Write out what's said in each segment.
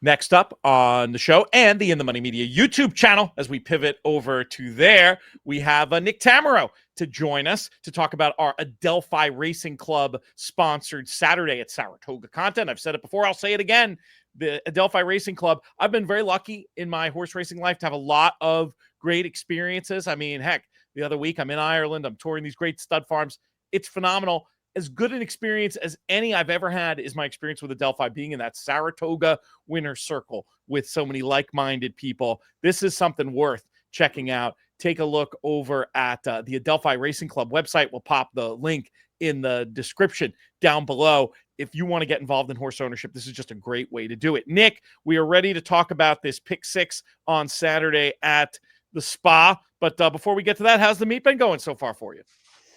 Next up on the show and the In the Money Media YouTube channel, as we pivot over to there, we have Nick Tammaro to join us to talk about our Adelphi Racing Club sponsored Saturday at Saratoga content. I've said it before, I'll say it again. The Adelphi Racing Club, I've been very lucky in my horse racing life to have a lot of great experiences. I mean, heck, the other week I'm in Ireland, I'm touring these great stud farms. It's phenomenal. As good an experience as any I've ever had is my experience with Adelphi, being in that Saratoga winner's circle with so many like-minded people. This is something worth checking out. Take a look over at the Adelphi Racing Club website. We'll pop the link in the description down below. If you want to get involved in horse ownership, this is just a great way to do it. Nick, we are ready to talk about this pick six on Saturday at the Spa. But before we get to that, how's the meet been going so far for you?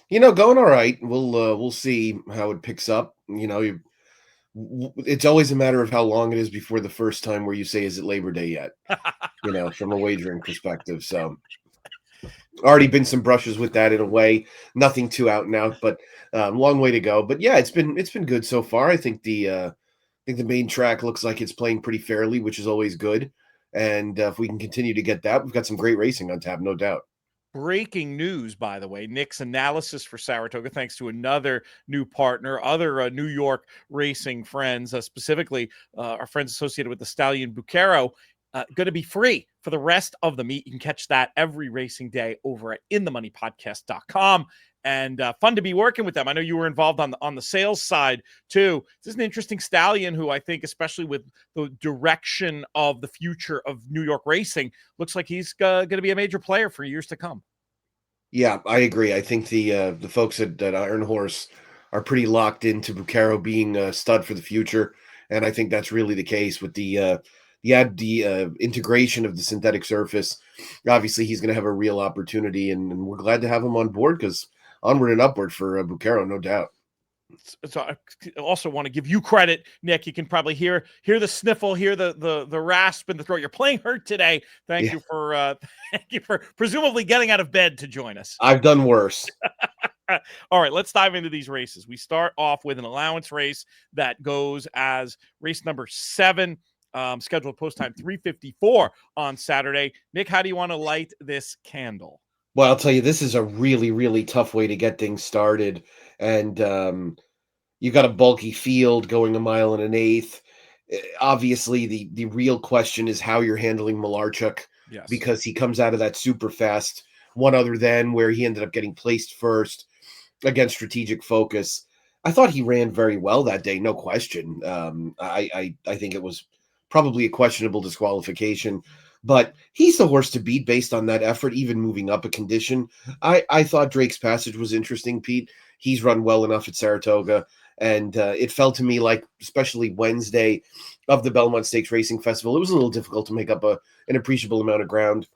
Going all right. We'll see how it picks up. It's always a matter of how long it is before the first time where you say, "Is it Labor Day yet?" From a wagering perspective. So, already been some brushes with that in a way. Nothing too out and out, but long way to go. But yeah, it's been good so far. I think the main track looks like it's playing pretty fairly, which is always good. And if we can continue to get that, we've got some great racing on tap, no doubt. Breaking news, by the way, Nick's analysis for Saratoga, thanks to another new partner, other New York racing friends, specifically our friends associated with the Stallion Bucaro, going to be free for the rest of the meet. You can catch that every racing day over at inthemoneypodcast.com. And fun to be working with them. I know you were involved on the sales side too. This is an interesting stallion who I think, especially with the direction of the future of New York racing, looks like he's going to be a major player for years to come. Yeah, I agree. I think the folks at Iron Horse are pretty locked into Bucaro being a stud for the future, and I think that's really the case with the integration of the synthetic surface. Obviously, he's going to have a real opportunity, and we're glad to have him on board because onward and upward for Bucaro, no doubt. So I also want to give you credit, Nick. You can probably hear the sniffle, hear the rasp in the throat. You're playing hurt today. Thank you for presumably getting out of bed to join us. I've done worse. All right, let's dive into these races. We start off with an allowance race that goes as race number 7, scheduled post time 3:54 on Saturday. Nick, how do you want to light this candle? Well, I'll tell you, this is a really, really tough way to get things started. And you got a bulky field going 1 1/8 miles. Obviously, the real question is how you're handling Malarchuk, because he comes out of that super fast one other than where he ended up getting placed first against Strategic Focus. I thought he ran very well that day, no question. I think it was probably a questionable disqualification, but he's the horse to beat based on that effort, even moving up a condition. I thought Drake's Passage was interesting, Pete. He's run well enough at Saratoga, and it felt to me like, especially Wednesday of the Belmont Stakes Racing Festival, it was a little difficult to make up an appreciable amount of ground.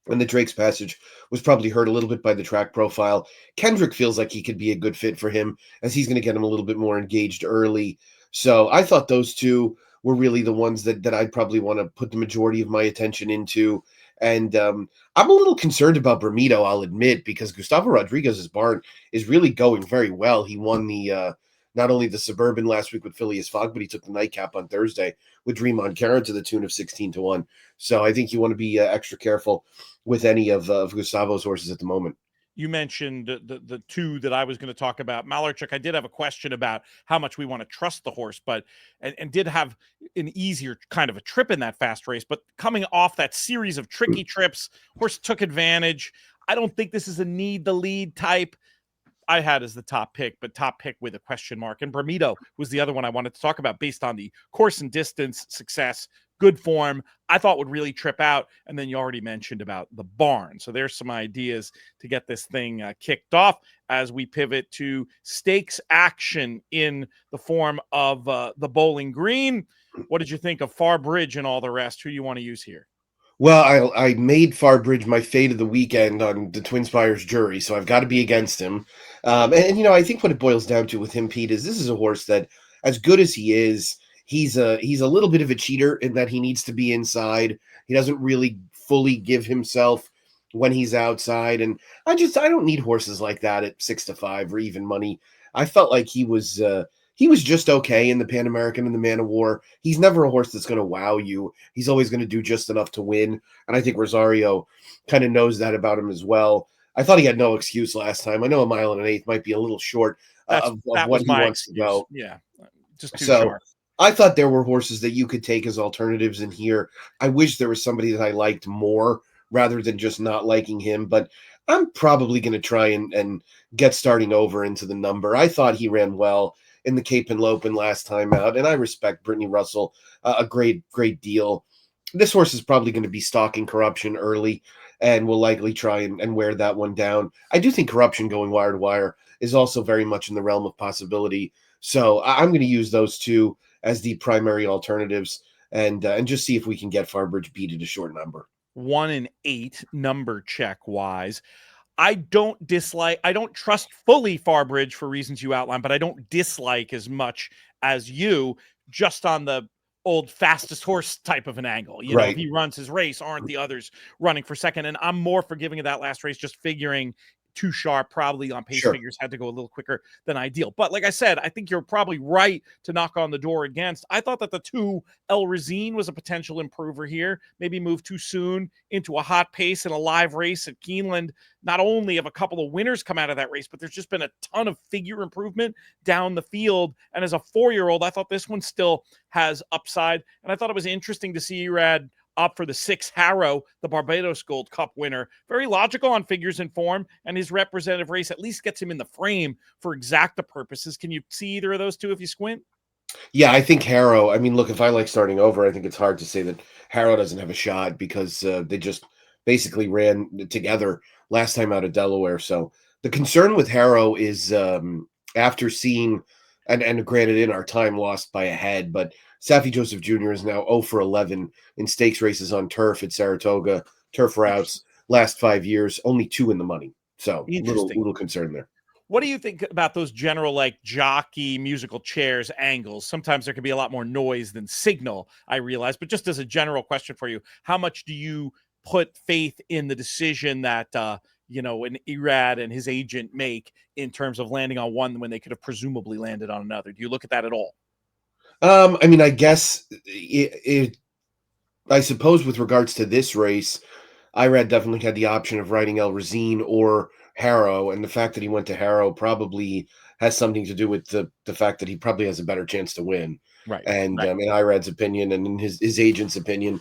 And the Drake's Passage was probably hurt a little bit by the track profile. Kendrick feels like he could be a good fit for him, as he's going to get him a little bit more engaged early. So I thought those two were really the ones that I'd probably want to put the majority of my attention into. And I'm a little concerned about Bermudo, I'll admit, because Gustavo Rodriguez's barn is really going very well. He won the not only the Suburban last week with Phileas Fogg, but he took the nightcap on Thursday with Dream on Karen to the tune of 16-1. So I think you want to be extra careful with any of Gustavo's horses at the moment. You mentioned the two that I was going to talk about. Malarchuk, I did have a question about how much we want to trust the horse, but and did have an easier kind of a trip in that fast race. But coming off that series of tricky trips, horse took advantage. I don't think this is a need the lead type. I had as the top pick, but top pick with a question mark. And Bermudo was the other one I wanted to talk about based on the course and distance success, good form, I thought would really trip out. And then you already mentioned about the barn. So there's some ideas to get this thing kicked off as we pivot to stakes action in the form of the Bowling Green. What did you think of Far Bridge and all the rest? Who do you want to use here? Well, I made Farbridge my fade of the weekend on the Twin Spires jury, so I've got to be against him. And I think what it boils down to with him, Pete, is this is a horse that, as good as he is, he's a little bit of a cheater in that he needs to be inside. He doesn't really fully give himself when he's outside, and I don't need horses like that at 6-5 or even money. I felt like he was he was just okay in the Pan American and the Man of War. He's never a horse that's going to wow you. He's always going to do just enough to win. And I think Rosario kind of knows that about him as well. I thought he had no excuse last time. I know a mile and an eighth might be a little short of That what was he my wants to excuse. go. Yeah, just too So sharp. I thought there were horses that you could take as alternatives in here. I wish there was somebody that I liked more rather than just not liking him, but I'm probably going to try and get starting over into the number. I thought he ran well in the Cape and Lopen last time out, and I respect Brittany Russell a great deal. This horse is probably going to be stalking Corruption early and will likely try and wear that one down. I do think Corruption going wire to wire is also very much in the realm of possibility. So I'm going to use those two as the primary alternatives and just see if we can get Farbridge beat at a short number. 1 and 8 number check wise. I don't trust fully Farbridge for reasons you outlined, but I don't dislike as much as you, just on the old fastest horse type of an angle. You know, if Right. he runs his race, aren't the others running for second? And I'm more forgiving of that last race, just figuring too sharp, probably on pace Sure. figures, had to go a little quicker than ideal. But like I said, I think you're probably right to knock on the door against. I thought that the 2 El Razine was a potential improver here, maybe move too soon into a hot pace in a live race at Keeneland. Not only have a couple of winners come out of that race, but there's just been a ton of figure improvement down the field. And as a 4-year-old, I thought this one still has upside. And I thought it was interesting to see Erad up for the 6 Harrow, the Barbados Gold Cup winner. Very logical on figures and form, and his representative race at least gets him in the frame for exacta purposes. Can you see either of those two if you squint? Yeah, I think Harrow. I mean, look, if I like starting over, I think it's hard to say that Harrow doesn't have a shot because they just basically ran together last time out of Delaware. So the concern with Harrow is after seeing, and granted, in our time lost by a head, but Safi Joseph Jr. is now 0 for 11 in stakes races on turf at Saratoga, turf routes, last 5 years, only 2 in the money. So little concern there. What do you think about those general, like, jockey musical chairs angles? Sometimes there can be a lot more noise than signal, I realize, but just as a general question for you, how much do you put faith in the decision that, an Erad and his agent make in terms of landing on one when they could have presumably landed on another? Do you look at that at all? I mean, I guess I suppose with regards to this race, Irad definitely had the option of riding El Razine or Harrow, and the fact that he went to Harrow probably has something to do with the fact that he probably has a better chance to win. Right. And in Irad's opinion and in his agent's opinion.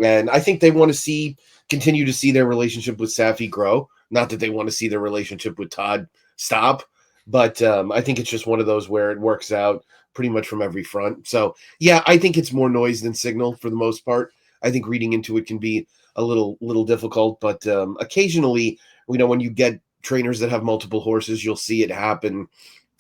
And I think they want to continue to see their relationship with Safi grow. Not that they want to see their relationship with Todd stop, but I think it's just one of those where it works out pretty much from every front. So yeah, I think it's more noise than signal for the most part. I think reading into it can be a little difficult, but occasionally, when you get trainers that have multiple horses, you'll see it happen,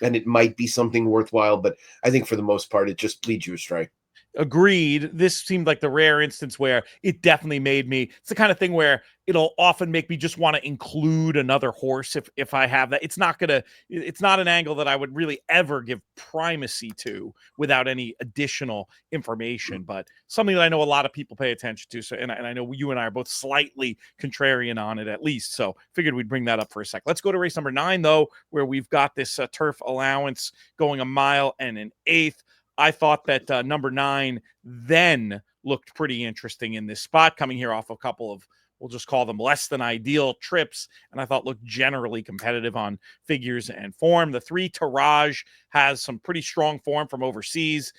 and it might be something worthwhile. But I think for the most part, it just leads you astray. Agreed. This seemed like the rare instance where it definitely made me. It's the kind of thing where it'll often make me just want to include another horse if I have that. It's not an angle that I would really ever give primacy to without any additional information, but something that I know a lot of people pay attention to. So, and I know you and I are both slightly contrarian on it at least. So figured we'd bring that up for a sec. Let's go to race number 9 though, where we've got this turf allowance going a mile and an eighth. I thought that number 9 then looked pretty interesting in this spot, coming here off a couple of, we'll just call them less than ideal trips, and I thought looked generally competitive on figures and form. The 3 Taraj has some pretty strong form from overseas.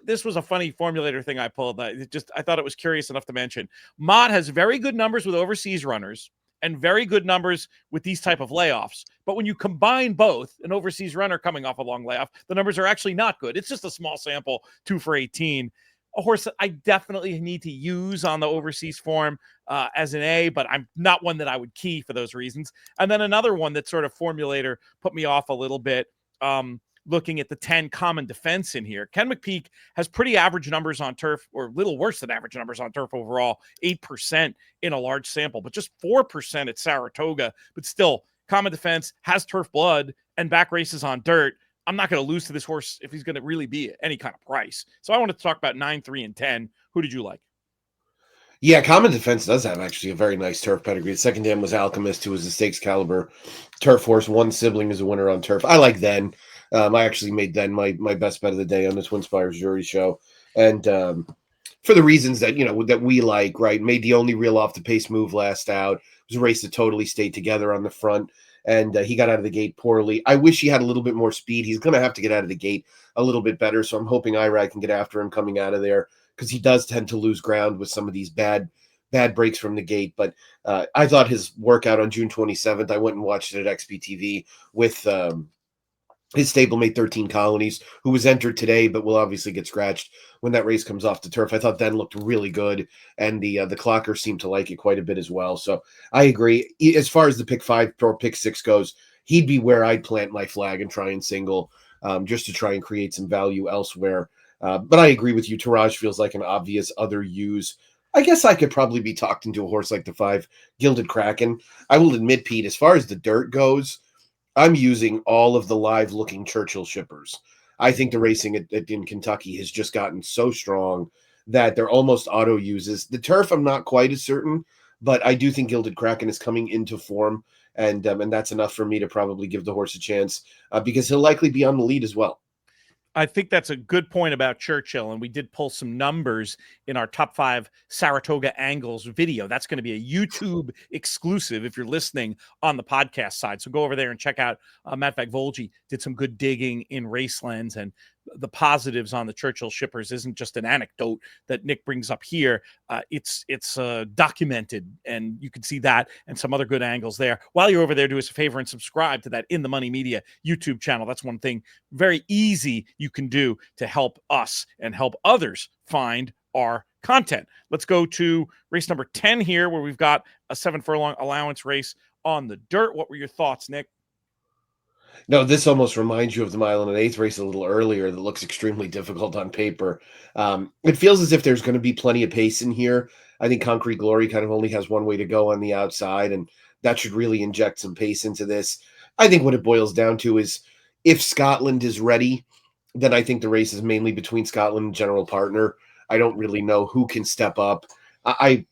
This was a funny formulator thing I pulled. I thought it was curious enough to mention. Mott has very good numbers with overseas runners and very good numbers with these type of layoffs. But when you combine both, an overseas runner coming off a long layoff, the numbers are actually not good. It's just a small sample, 2 for 18. A horse that I definitely need to use on the overseas form as an A, but I'm not one that I would key for those reasons. And then another one that sort of formulator put me off a little bit, looking at the 10 common defense in here. Ken McPeak has pretty average numbers on turf, or a little worse than average numbers on turf overall, 8% in a large sample, but just 4% at Saratoga. But still, common defense, has turf blood, and back races on dirt. I'm not going to lose to this horse if he's going to really be at any kind of price. So I wanted to talk about 9, 3, and 10. Who did you like? Yeah, Common Defense does have actually a very nice turf pedigree. The second to him was Alchemist, who was a stakes caliber turf horse. One sibling is a winner on turf. I like then. I actually made then my best bet of the day on the Twin Spires Jury Show, and for the reasons that that we like, right? Made the only real off the pace move last out. It was a race that totally stayed together on the front, and he got out of the gate poorly. I wish he had a little bit more speed. He's going to have to get out of the gate a little bit better. So I'm hoping Irad can get after him coming out of there, because he does tend to lose ground with some of these bad breaks from the gate. But I thought his workout on June 27th, I went and watched it at XPTV with his stablemate 13 Colonies, who was entered today, but will obviously get scratched when that race comes off the turf. I thought then looked really good, and the clockers seemed to like it quite a bit as well. So I agree. As far as the pick 5 or pick 6 goes, he'd be where I'd plant my flag and try and single, just to try and create some value elsewhere. But I agree with you. Taraj feels like an obvious other use. I guess I could probably be talked into a horse like the 5 Gilded Kraken. I will admit, Pete, as far as the dirt goes, I'm using all of the live looking Churchill shippers. I think the racing in Kentucky has just gotten so strong that they're almost auto uses. The turf, I'm not quite as certain, but I do think Gilded Kraken is coming into form, and that's enough for me to probably give the horse a chance, because he'll likely be on the lead as well. I think that's a good point about Churchill, and we did pull some numbers in our top 5 Saratoga angles video. That's going to be a YouTube exclusive if you're listening on the podcast side. So go over there and check out Matt Vagvolji did some good digging in Racelands, and the positives on the Churchill shippers isn't just an anecdote that Nick brings up here. It's documented, and you can see that and some other good angles there. While you're over there, do us a favor and subscribe to that In the Money Media YouTube channel. That's one thing very easy you can do to help us and help others find our content. Let's go to race number 10 here, where we've got a 7 furlong allowance race on the dirt. What were your thoughts, Nick? No, this almost reminds you of the mile and an eighth race a little earlier that looks extremely difficult on paper. It feels as if there's going to be plenty of pace in here. I think Concrete Glory kind of only has one way to go on the outside, and that should really inject some pace into this. I think what it boils down to is, if Scotland is ready, then I think the race is mainly between Scotland and General Partner. I don't really know who can step up. I'd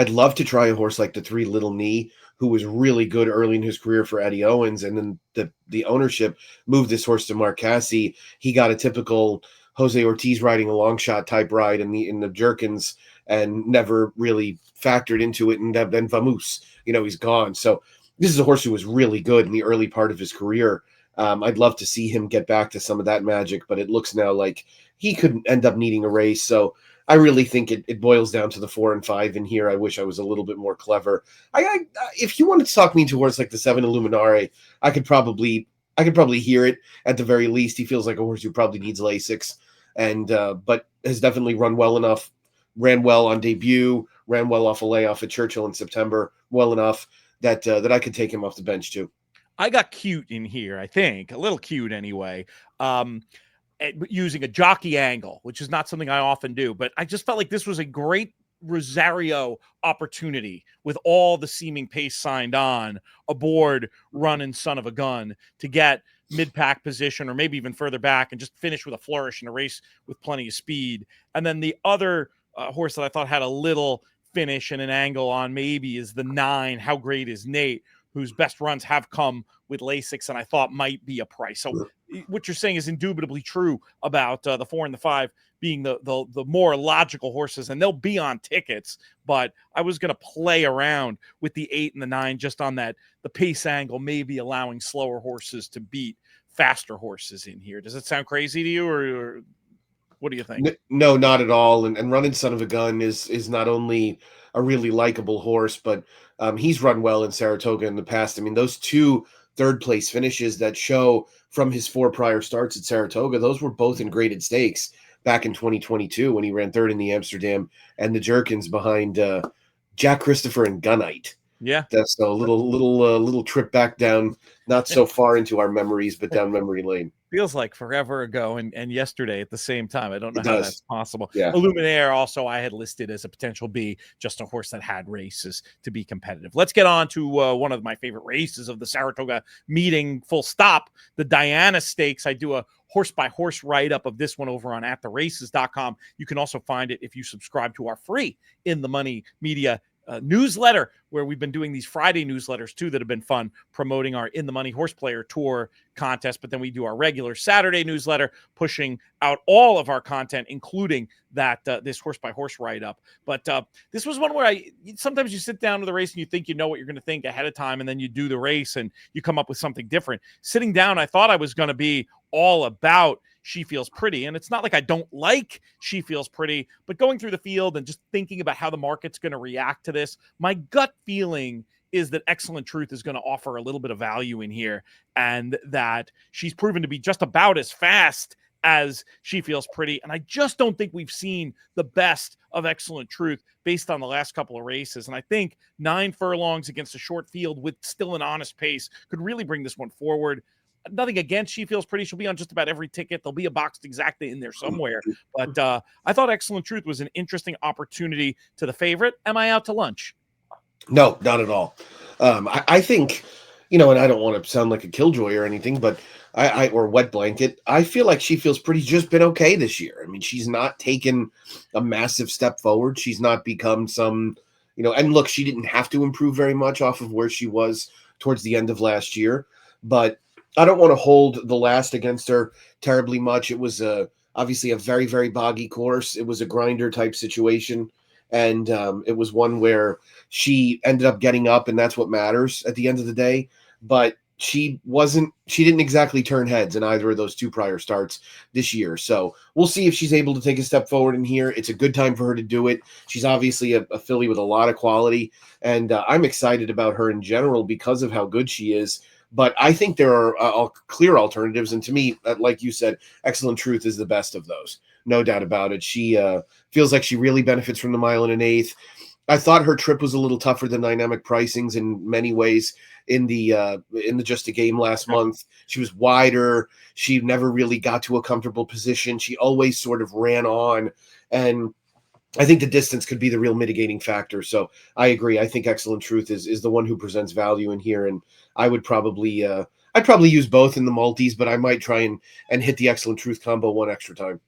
love to try a horse like the 3 Little Knee, who was really good early in his career for Eddie Owens, and then the ownership moved this horse to Mark Casse. He got a typical Jose Ortiz riding a long shot type ride in the Jerkins, and never really factored into it. And then Vamoose, he's gone. So this is a horse who was really good in the early part of his career. I'd love to see him get back to some of that magic, but it looks now like he could end up needing a race. So I really think it boils down to the 4 and 5 in here. I wish I was a little bit more clever. If you wanted to talk me into a horse like the 7 Illuminare, I could probably hear it at the very least. He feels like a horse who probably needs Lasix, and but has definitely run well enough. Ran well on debut. Ran well off a layoff at Churchill in September. Well enough that that I could take him off the bench too. I got cute in here, I think. A little cute anyway. Using a jockey angle, which is not something I often do, but I just felt like this was a great Rosario opportunity with all the seeming pace signed on aboard Running Son of a Gun to get mid-pack position or maybe even further back and just finish with a flourish in a race with plenty of speed. And then the other horse that I thought had a little finish and an angle on maybe is the 9, How Great Is Nate, whose best runs have come with Lasix, and I thought might be a price. So what you're saying is indubitably true about the 4 and the 5 being the more logical horses, and they'll be on tickets. But I was going to play around with the 8 and the 9 just on that, the pace angle, maybe allowing slower horses to beat faster horses in here. Does it sound crazy to you, or what do you think? No, not at all. And Running Son of a Gun is not only a really likable horse, but he's run well in Saratoga in the past. I mean, those 2 third place finishes that show from his 4 prior starts at Saratoga, those were both in graded stakes back in 2022 when he ran 3rd in the Amsterdam and the Jerkins behind Jack Christopher and Gunite. Yeah, that's a little trip back down, not so far into our memories, but down memory lane. Feels like forever ago and yesterday at the same time. I don't know how that's possible. Yeah. Illuminaire also I had listed as a potential B, just a horse that had races to be competitive. Let's get on to one of my favorite races of the Saratoga meeting, full stop, the Diana Stakes. I do a horse-by-horse write-up of this one over on attheraces.com. You can also find it if you subscribe to our free In the Money Media newsletter where we've been doing these Friday newsletters too that have been fun, promoting our In the Money Horse Player Tour contest. But then we do our regular Saturday newsletter, pushing out all of our content, including that this horse by horse write up. But this was one where sometimes you sit down to the race and you think you know what you're going to think ahead of time, and then you do the race and you come up with something different. Sitting down, I thought I was going to be all about She Feels Pretty. And it's not like I don't like She Feels Pretty, but going through the field and just thinking about how the market's going to react to this, my gut feeling is that Excellent Truth is going to offer a little bit of value in here, and that she's proven to be just about as fast as She Feels Pretty. And I just don't think we've seen the best of Excellent Truth based on the last couple of races. And I think 9 furlongs against a short field with still an honest pace could really bring this one forward. Nothing against She Feels Pretty. She'll be on just about every ticket. There'll be a boxed exactly in there somewhere. But I thought Excellent Truth was an interesting opportunity to the favorite. Am I out to lunch? No, not at all. I think, and I don't want to sound like a killjoy or anything, but or wet blanket, I feel like She Feels Pretty just been okay this year. I mean, she's not taken a massive step forward. She's not become some, and look, she didn't have to improve very much off of where she was towards the end of last year, but I don't want to hold the last against her terribly much. It was obviously a very, very boggy course. It was a grinder type situation. And it was one where she ended up getting up, and that's what matters at the end of the day. But she didn't exactly turn heads in either of those 2 prior starts this year. So we'll see if she's able to take a step forward in here. It's a good time for her to do it. She's obviously a filly with a lot of quality, and I'm excited about her in general because of how good she is. But I think there are clear alternatives. And to me, like you said, Excellent Truth is the best of those. No doubt about it. She feels like she really benefits from the 1 1/8. I thought her trip was a little tougher than dynamic pricings in many ways in the Just a Game last month. She was wider. She never really got to a comfortable position. She always sort of ran on. And I think the distance could be the real mitigating factor. So I agree. I think Excellent Truth is the one who presents value in here. And I would probably I'd probably use both in the multis, but I might try and hit the Excellent Truth combo one extra time.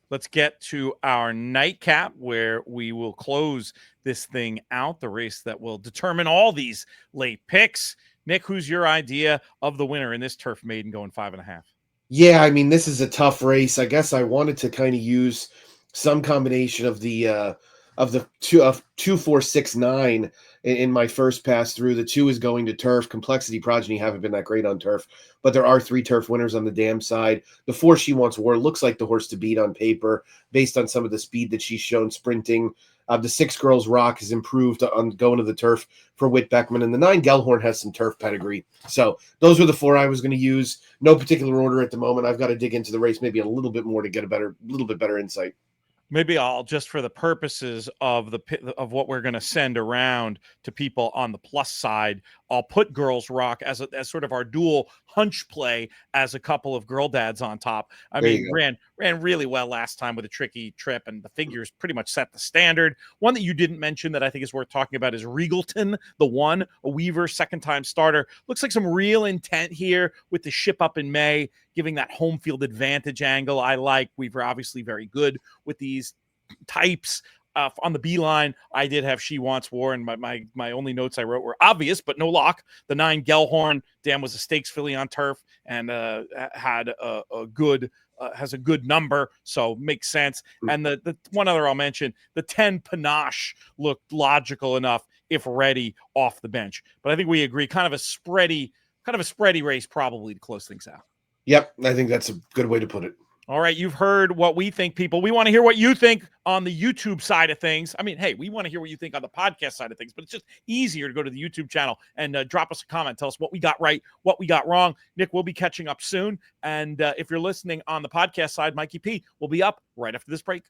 Let's get to our nightcap, where we will close this thing out, the race that will determine all these late picks. Nick, who's your idea of the winner in this Turf Maiden going 5.5? Yeah, I mean, this is a tough race. I guess I wanted to kind of use some combination of the 2, 4, 6, 9 in my first pass through. The 2 is going to turf. Complexity Progeny haven't been that great on turf, but there are 3 turf winners on the dam side. The 4 She Wants War looks like the horse to beat on paper based on some of the speed that she's shown sprinting. The 6 Girls Rock has improved on going to the turf for Whit Beckman, and the 9 Gellhorn has some turf pedigree. So those were the 4 I was going to use. No particular order at the moment. I've got to dig into the race maybe a little bit more to get a little bit better insight. Maybe I'll, just for the purposes of what we're going to send around to people on the plus side, I'll put Girls Rock as sort of our dual hunch play as a couple of girl dads on top. I mean, ran really well last time with a tricky trip, and the figures pretty much set the standard. One that you didn't mention that I think is worth talking about is Regalton, the 1, a Weaver, second-time starter. Looks like some real intent here with the ship up in May, giving that home field advantage angle. I like Weaver, obviously very good with these types. On the beeline, I did have She Wants War, and my only notes I wrote were obvious, but no lock. The 9 Gellhorn, Dan, was a stakes filly on turf and had has a good number, so makes sense. And the one other I'll mention, the 10 Panache looked logical enough if ready off the bench. But I think we agree, kind of a spready race probably to close things out. Yep, I think that's a good way to put it. All right, you've heard what we think, people. We want to hear what you think on the YouTube side of things. I mean, hey, we want to hear what you think on the podcast side of things, but it's just easier to go to the YouTube channel and drop us a comment. Tell us what we got right, what we got wrong. Nick, we'll be catching up soon. And if you're listening on the podcast side, Mikey P will be up right after this break.